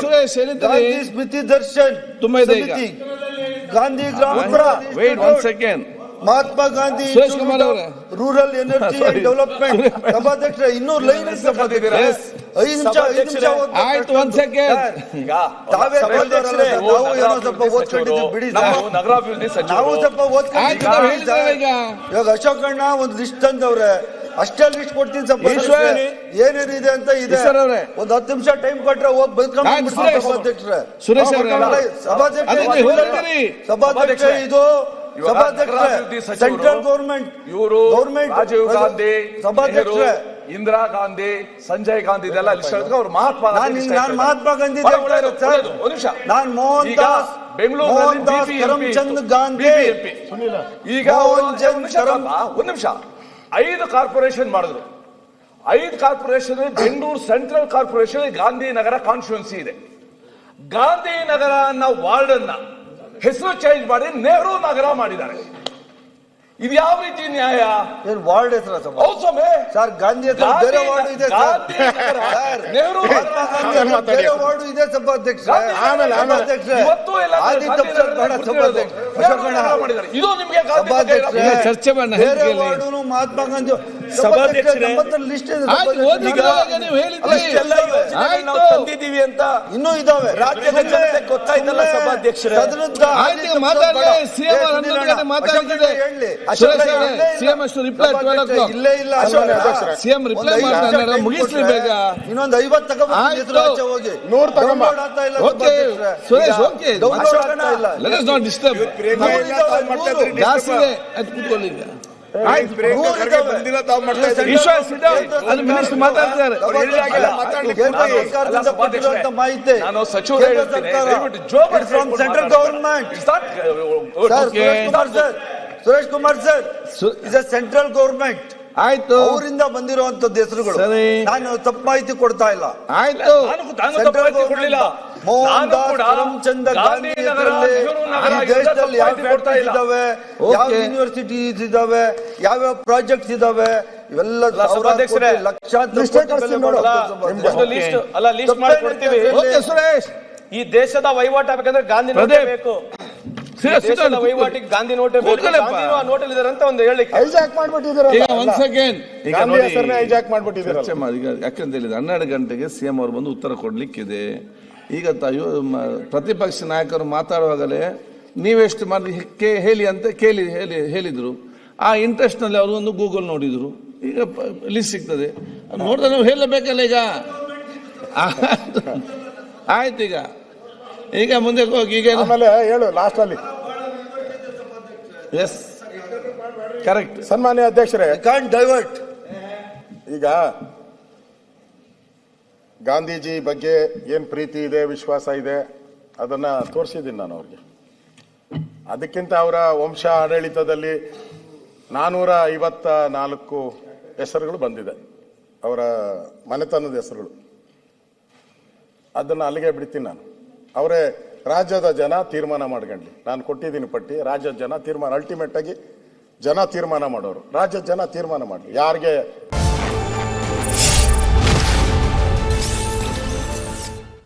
ಸುರೇಶ್ ಗಾಂಧಿ ಸ್ಮೃತಿ ದರ್ಶನ್ ತುಂಬಾ ಇದೆ ಈಗ. Gandhi Grama wait 1 second. Mahatma Gandhi rural energy and development ಸಭಾಧ್ಯಕ್ಷರ ಇನ್ನೂ ಲೈನ್ ಆಯ್ತು 1 ಸೆಕೆಂಡ್. ತಾವೇ ನಾವು ಏನೋ ಸ್ವಲ್ಪ ಓದ್ಕೊಂಡಿದ್ವಿ ಬಿಡಿ, ನಾವು ಸ್ವಲ್ಪ ಓದ್ಕೊಂಡಿದ್ವಿ. ಇವಾಗ ಅಶೋಕಣ್ಣ ಒಂದು ಲಿಸ್ಟ್ ತಂದವ್ರೆ, ಅಷ್ಟೇ ಲಿಸ್ಟ್ ಕೊಡ್ತೀನಿ ಸ್ವಲ್ಪ ಏನೇನಿದೆ ಅಂತ ಇದೆ. ಒಂದು 10 ನಿಮಿಷ ಟೈಮ್ ಕೊಟ್ರೆ ಹೋಗಿ ಬದುಕೊಂಡು ಸಭಾಧ್ಯಕ್ಷರೇ. ಸಭಾಧ್ಯಕ್ಷ ಇದು ಸೆಂಟ್ರಲ್ ಗೌರ್ಮೆಂಟ್ ಇವರು ರಾಜೀವ್ ಗಾಂಧಿ, ಸಭಾಧ್ಯಕ್ಷರೇ ಇಂದಿರಾ ಗಾಂಧಿ, ಸಂಜಯ್ ಗಾಂಧಿ ಇದೆಲ್ಲ ಅವ್ರು ಮಹಾತ್ಮ ಮಹಾತ್ಮ ಗಾಂಧಿ, ನಾನು ಮೋಹನ್ ದಾಸ್, ಮೋಹನ್ ದಾಸ್ ಕರಮ್ಚಂದ್ ಗಾಂಧಿ. ಈಗ ಒಂದ್ ನಿಮಿಷ 5 ಕಾರ್ಪೊರೇಷನ್ ಮಾಡಿದ್ರು. 5 corporation Bengaluru central corporation Gandhinagar constituency ಇದೆ. ಗಾಂಧಿನಗರ ಅನ್ನೋ ವಾರ್ಡ್ ಅನ್ನ ಹೆಸರು ಚೇಂಜ್ ಮಾಡಿ ನೆಹರು ನಗರ ಮಾಡಿದ್ದಾರೆ. ಇದು ಯಾವ ರೀತಿ ನ್ಯಾಯ? ವಾರ್ಡ್ ಹೆಸರು ಸರ್ ಗಾಂಧಿ ಹತ್ರ ಬೇರೆ ವಾರ್ಡ್ ಇದೆ, ನೆಹರು ಬೇರೆ ವಾರ್ಡ್ ಇದೆ ಸಭಾಧ್ಯಕ್ಷ. ಇದು ನಿಮಗೆ ಚರ್ಚೆ ಬೇರೆ ವಾರ್ಡು ಮಹಾತ್ಮ ಗಾಂಧಿ ಲಿಸ್ಟ್ ತಂದಿದ್ದೀವಿ ಅಂತ ಇನ್ನೂ ಇದಾವೆ. ರಾಜ್ಯದ ಜನತೆ ಗೊತ್ತಾಯ್ತಲ್ಲ ಸಭಾಧ್ಯಕ್ಷರೇ. ಸಿಎಂ ಅಷ್ಟು ರಿಪ್ಲೈ ಇಲ್ಲೇ ಇಲ್ಲ, ಸಿಎಂ ರಿಪ್ಲೈ ಮಾಡ್ತಾರೆ, ಮುಗಿಸ್ಲಿ ಬೇಗ. ಇನ್ನೊಂದು 50 ತಗೊಂಡು ಹೋಗಿ 100 ತಗೊಂಡು Suresh okay, let us not disturb. ಜಾಸ್ತಿ ಅದು ಕೂತ್ಕೊಳ್ಳಿ. ಮಿನಿಸ್ಟರ್ ಮಾತಾಡ್ತಾರೆ. ಮಾಹಿತಿ ನಾನು ಸಚಿವರು central government. Suresh Kumar sir is a central government. ಆಯ್ತು, ಅವರಿಂದ ಬಂದಿರುವಂತದ್ದು ಹೆಸರುಗಳು. ನಾನು ತಪ್ಪು ಮಾಹಿತಿ ಕೊಡ್ತಾ ಇಲ್ಲ. ಆಯ್ತು, ಮೋಹನ್ ದಾಸ್ ಕರಮ್ಚಂದ್ ಗಾಂಧಿ ದೇಶದಲ್ಲಿ ಯಾವ ಫ್ಯಾಕ್ಟರೀಸ್ ಇದಾವೆ, ಯಾವ ಯೂನಿವರ್ಸಿಟೀಸ್ ಇದಾವೆ, ಯಾವ್ಯಾವ ಪ್ರಾಜೆಕ್ಟ್ಸ್ ಇದಾವೆ, ಇವೆಲ್ಲ ಸುರೇಶ್, ಈ ದೇಶದ ವಹಿವಾಟು ಆಗ್ಬೇಕಂದ್ರೆ ಗಾಂಧಿ ನೋಟೇ ಬೇಕು. ವಹಿವಾಟಿಗೆ ಗಾಂಧಿ ನೋಟೇ ಬೇಕು. ನೋಟಲ್ಲಿ ಇದಾರೆ ಅಂತ ಒಂದು ಹೇಳಿಕೆ ಹೈಜಾಕ್ ಮಾಡ್ಬಿಟ್ಟಿದ್ದಾರೆ. ಯಾಕಂತ ಹೇಳಿದ್ರೆ 12 ಗಂಟೆಗೆ ಸಿಎಂ ಅವರು ಬಂದು ಉತ್ತರ ಕೊಡ್ಲಿಕ್ಕಿದೆ. ಈಗ ಪ್ರತಿಪಕ್ಷ ನಾಯಕರು ಮಾತಾಡುವಾಗಲೇ ನೀವೆಷ್ಟು ಮಾಡಿ ಹೇಳಿ ಅಂತ ಹೇಳಿದ್ರು. ಆ ಇಂಟ್ರೆಸ್ಟ್ ನಲ್ಲಿ ಅವರು ಒಂದು ಗೂಗಲ್ ನೋಡಿದ್ರು. ಈಗ ಲಿಸ್ಟ್ ಸಿಗ್ತದೆ, ನೋಡಿದ್ರೆ ನಾವು ಹೇಳಬೇಕಲ್ಲ. ಈಗ ಆಯ್ತು, ಈಗ ಮುಂದೆ ಹೋಗಿ. ಈಗ ಹೇಳು ಲಾಸ್ಟ್ ಅಲ್ಲಿ. Yes correct. ಸನ್ಮಾನ್ಯ ಅಧ್ಯಕ್ಷರೇ, ಕಾಂಟ್ ಡೈವರ್ಟ್. ಈಗ ಗಾಂಧೀಜಿ ಬಗ್ಗೆ ಏನ್ ಪ್ರೀತಿ ಇದೆ, ವಿಶ್ವಾಸ ಇದೆ, ಅದನ್ನ ತೋರಿಸಿದ್ದೀನಿ ನಾನು ಅವ್ರಿಗೆ. ಅದಕ್ಕಿಂತ ಅವರ ವಂಶ ಆಡಳಿತದಲ್ಲಿ 454 ಹೆಸರುಗಳು ಬಂದಿದೆ, ಅವರ ಮನೆತನದ ಹೆಸರುಗಳು. ಅದನ್ನ ಅಲ್ಲಿಗೆ ಬಿಡ್ತೀನಿ ನಾನು. ಅವರೇ ರಾಜ್ಯದ ಜನ ತೀರ್ಮಾನ ಮಾಡ್ಕೊಂಡ್ಲಿ. ನಾನು ಕೊಟ್ಟಿದ್ದೀನಿ ಪಟ್ಟಿ. ರಾಜ್ಯದ ಜನ ತೀರ್ಮಾನ, ಅಲ್ಟಿಮೇಟ್ ಆಗಿ ಜನ ತೀರ್ಮಾನ ಮಾಡೋರು. ರಾಜ್ಯದ ಜನ ತೀರ್ಮಾನ ಮಾಡಲಿ ಯಾರಿಗೆ